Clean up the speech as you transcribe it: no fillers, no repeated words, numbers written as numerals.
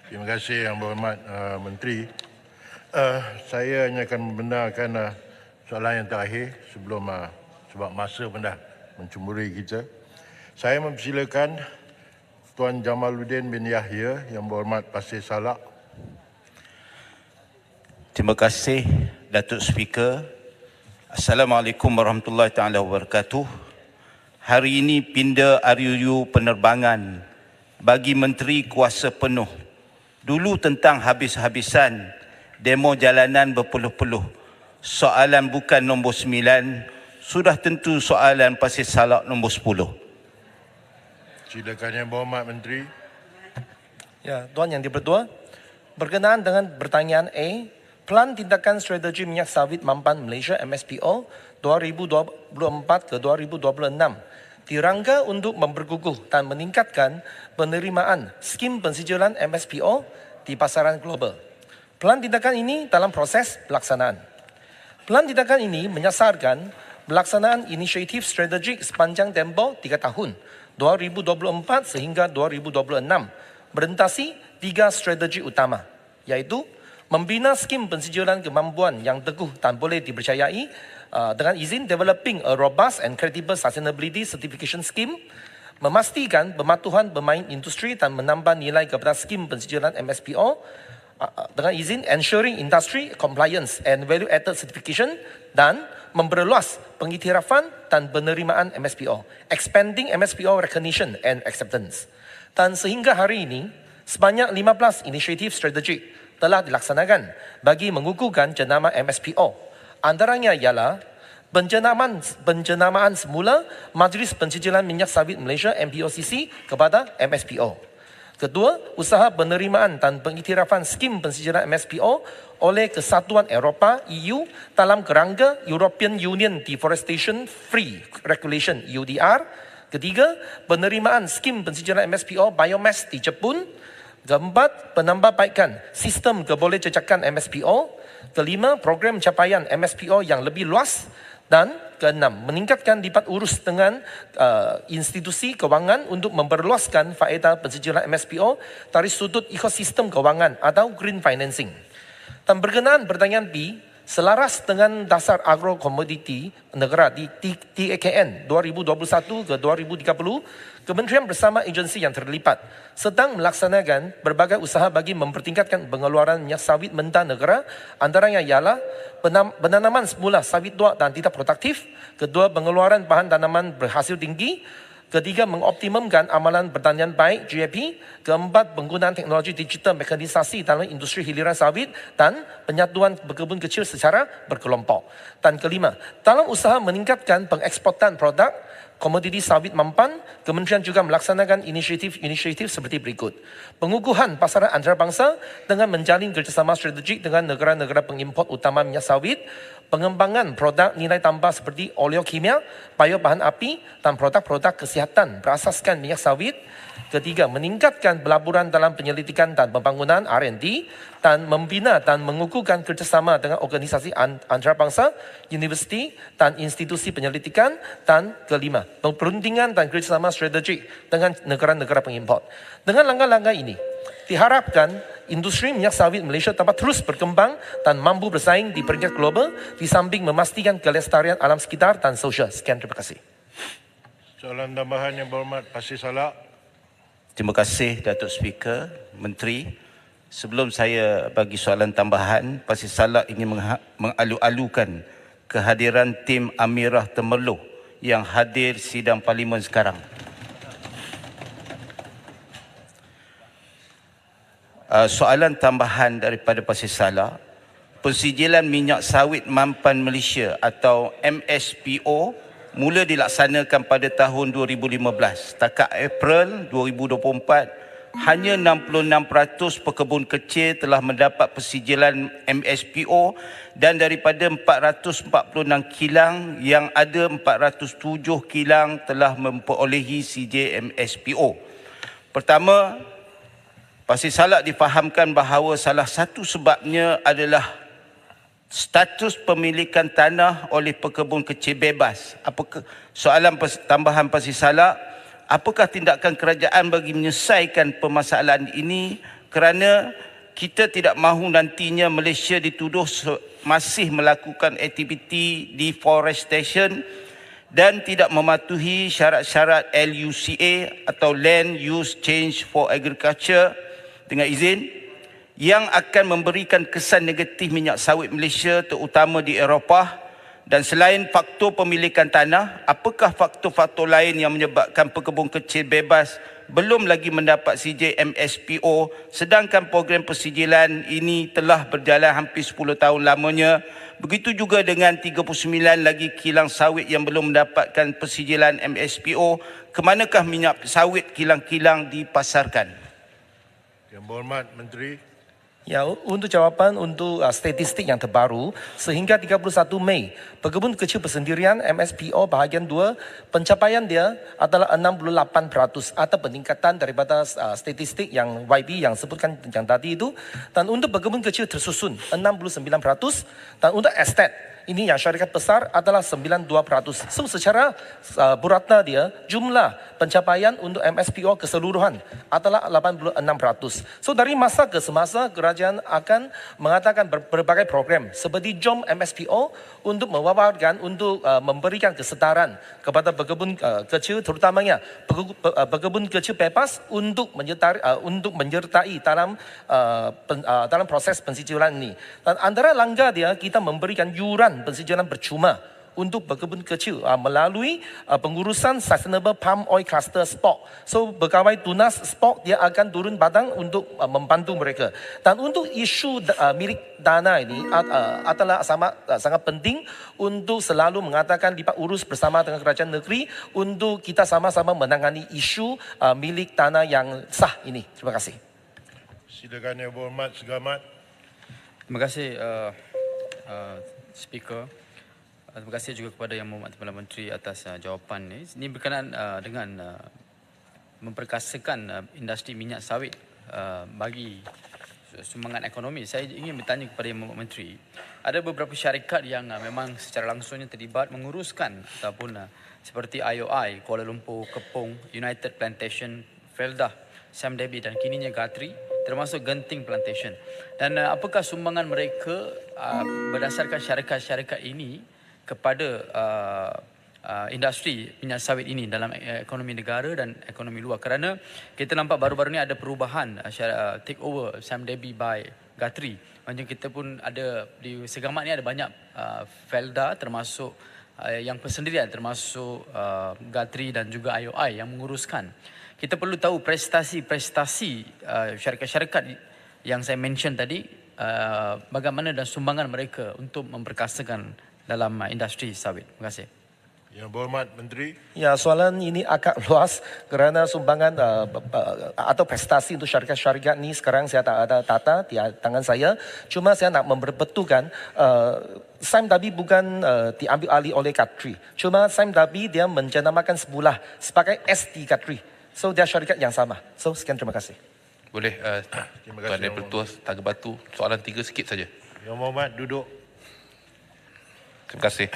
Terima kasih Yang Berhormat Menteri. Saya hanya akan membenarkan soalan yang terakhir sebelum sebab masa pun dah mencemburi kita. Saya mempersilakan Tuan Jamaluddin bin Yahya Yang Berhormat Pasir Salak. Terima kasih Datuk Speaker. Assalamualaikum warahmatullahi taala wabarakatuh. Hari ini pindah RUU penerbangan bagi Menteri kuasa penuh. Dulu tentang habis-habisan demo jalanan berpuluh-puluh. Soalan bukan nombor 9, sudah tentu soalan Pasir Salak nombor 10. Silakan Yang Berhormat Menteri. Ya, Tuan Yang di-Pertua, berkenaan dengan pertanyaan A, Pelan Tindakan Strategi Minyak Sawit Mampan Malaysia MSPO 2024 ke 2026 dirangka untuk memperkukuh dan meningkatkan penerimaan skim pensijilan MSPO di pasaran global. Pelan tindakan ini dalam proses pelaksanaan. Pelan tindakan ini menyasarkan pelaksanaan inisiatif strategik sepanjang tempoh 3 tahun, 2024 sehingga 2026, berentasi 3 strategi utama, iaitu membina skim pensijilan kemampuan yang teguh dan boleh dipercayai dengan izin developing a robust and credible sustainability certification scheme, memastikan pematuhan pemain industri dan menambah nilai kepada skim pensijilan MSPO dengan izin ensuring industry compliance and value added certification, dan memperluas pengiktirafan dan penerimaan MSPO, expanding MSPO recognition and acceptance. Dan sehingga hari ini, sebanyak 15 inisiatif strategik telah dilaksanakan bagi mengukuhkan jenama MSPO. Antaranya ialah penjenamaan semula Majlis Pensijilan Minyak Sawit Malaysia MPOCC kepada MSPO. Kedua, usaha penerimaan dan pengiktirafan skim pensijilan MSPO oleh Kesatuan Eropah EU dalam kerangka European Union Deforestation Free Regulation EUDR. Ketiga, penerimaan skim pensijilan MSPO biomass di Jepun. Keempat, penambahbaikan sistem kebolehjejakan MSPO. Kelima, program capaian MSPO yang lebih luas. Dan keenam, meningkatkan lipat urus dengan institusi kewangan untuk memperluaskan faedah pensijilan MSPO dari sudut ekosistem kewangan atau green financing. Dan berkenaan pertanyaan B, selaras dengan dasar agrokomoditi negara di TAKN 2021 ke 2030, Kementerian bersama agensi yang terlibat sedang melaksanakan berbagai usaha bagi mempertingkatkan pengeluaran minyak sawit mentah negara, antaranya ialah penanaman semula sawit tua dan tidak produktif. Kedua, pengeluaran bahan tanaman berhasil tinggi. Ketiga, mengoptimumkan amalan pertanian baik GAP. Keempat, penggunaan teknologi digital mekanisasi dalam industri hiliran sawit dan penyatuan berkebun kecil secara berkelompok. Dan kelima, dalam usaha meningkatkan pengeksportan produk komoditi sawit mampan, Kementerian juga melaksanakan inisiatif seperti berikut. Pengukuhan pasaran antarabangsa dengan menjalin kerjasama strategik dengan negara-negara pengimport utama minyak sawit, pengembangan produk nilai tambah seperti oleokimia, biobahan api dan produk-produk kesihatan berasaskan minyak sawit. Ketiga, meningkatkan pelaburan dalam penyelidikan dan pembangunan R&D dan membina dan mengukuhkan kerjasama dengan organisasi antarabangsa, universiti dan institusi penyelidikan. Dan kelima, perundingan dan kerjasama strategik dengan negara-negara pengimport. Dengan langkah-langkah ini, diharapkan industri minyak sawit Malaysia dapat terus berkembang dan mampu bersaing di peringkat global di samping memastikan kelestarian alam sekitar dan sosial. Sekian, terima kasih. Soalan tambahan Yang Berhormat Pasir Salak. Terima kasih Datuk Speaker, Menteri. Sebelum saya bagi soalan tambahan, Pasir Salak ingin mengalu-alukan kehadiran tim Amirah Temerloh yang hadir sidang parlimen sekarang. Soalan tambahan daripada Pasir Salak, pensijilan minyak sawit mampan Malaysia atau MSPO mula dilaksanakan pada tahun 2015. Setakat April 2024, hanya 66% pekebun kecil telah mendapat pensijilan MSPO dan daripada 446 kilang yang ada, 407 kilang telah memperolehi CJ MSPO. Pertama, Pasir Salak difahamkan bahawa salah satu sebabnya adalah status pemilikan tanah oleh pekebun kecil bebas. Apakah soalan tambahan Pasir Salak, apakah tindakan kerajaan bagi menyelesaikan permasalahan ini kerana kita tidak mahu nantinya Malaysia dituduh masih melakukan aktiviti deforestation dan tidak mematuhi syarat-syarat LUCA atau Land Use Change for Agriculture dengan izin yang akan memberikan kesan negatif minyak sawit Malaysia terutama di Eropah. Dan selain faktor pemilikan tanah, apakah faktor-faktor lain yang menyebabkan pekebun kecil bebas belum lagi mendapat CJ MSPO sedangkan program persijilan ini telah berjalan hampir 10 tahun lamanya? Begitu juga dengan 39 lagi kilang sawit yang belum mendapatkan persijilan MSPO. Ke manakah minyak sawit kilang-kilang dipasarkan? Yang Berhormat Menteri. Ya, untuk jawapan untuk statistik yang terbaru, sehingga 31 Mei, pekebun kecil persendirian MSPO bahagian 2, pencapaian dia adalah 68% atau peningkatan daripada statistik yang YB yang sebutkan yang tadi itu. Dan untuk pekebun kecil tersusun 69%, dan untuk estate ini yang syarikat besar adalah 92%. So secara burata dia, jumlah pencapaian untuk MSPO keseluruhan adalah 86%. So dari masa ke semasa, kerajaan akan mengatakan berbagai program seperti JOM MSPO untuk mewawarkan, untuk memberikan kesetaraan kepada pekebun kecil, terutamanya pekebun kecil bebas untuk menyertai dalam proses pensijilan ini. Dan antara langkah dia, kita memberikan yuran pensijilan percuma untuk pekebun kecil melalui pengurusan Sustainable Palm Oil Cluster SPOC. So pegawai tunas SPOC dia akan turun padang untuk membantu mereka. Dan untuk isu milik dana ini adalah sangat penting untuk selalu mengatakan lipat urus bersama dengan kerajaan negeri untuk kita sama-sama menangani isu milik tanah yang sah ini. Terima kasih. Silakan Yang Berhormat Segamat. Terima kasih Speaker. Terima kasih juga kepada Yang Berhormat Perdana Menteri atas jawapan ini. Ini berkenaan dengan memperkasakan industri minyak sawit bagi sumbangan ekonomi. Saya ingin bertanya kepada Yang Berhormat Menteri, ada beberapa syarikat yang memang secara langsungnya terlibat menguruskan ataupun seperti IOI, Kuala Lumpur, Kepong, United Plantation, Feldah, Sam Debi dan kininya Guthrie, termasuk Genting Plantation. Dan apakah sumbangan mereka berdasarkan syarikat-syarikat ini kepada industri minyak sawit ini dalam ekonomi negara dan ekonomi luar? Kerana kita nampak baru-baru ini ada perubahan take over Sam Debi by Guthrie. Macam kita pun ada di Segamat ni ada banyak Felda termasuk yang persendirian termasuk Guthrie dan juga IOI yang menguruskan. Kita perlu tahu prestasi-prestasi syarikat-syarikat yang saya mention tadi, bagaimana dan sumbangan mereka untuk memperkasakan dalam industri sawit. Terima kasih. Yang Berhormat Menteri. Ya, soalan ini agak luas kerana sumbangan atau prestasi untuk syarikat-syarikat ni sekarang saya tak ada data di tangan saya. Cuma saya nak memperbetulkan Sam Debi bukan diambil alih oleh Guthrie. Cuma Sam Debi dia menjenamakan sebuah sebagai ST Guthrie. So dia syarikat yang sama. So sekian, terima kasih. Boleh Terima kasih, Tuan Yang Pertua Taga Batu, soalan 3 sikit saja. Yang Berhormat duduk. Terima kasih.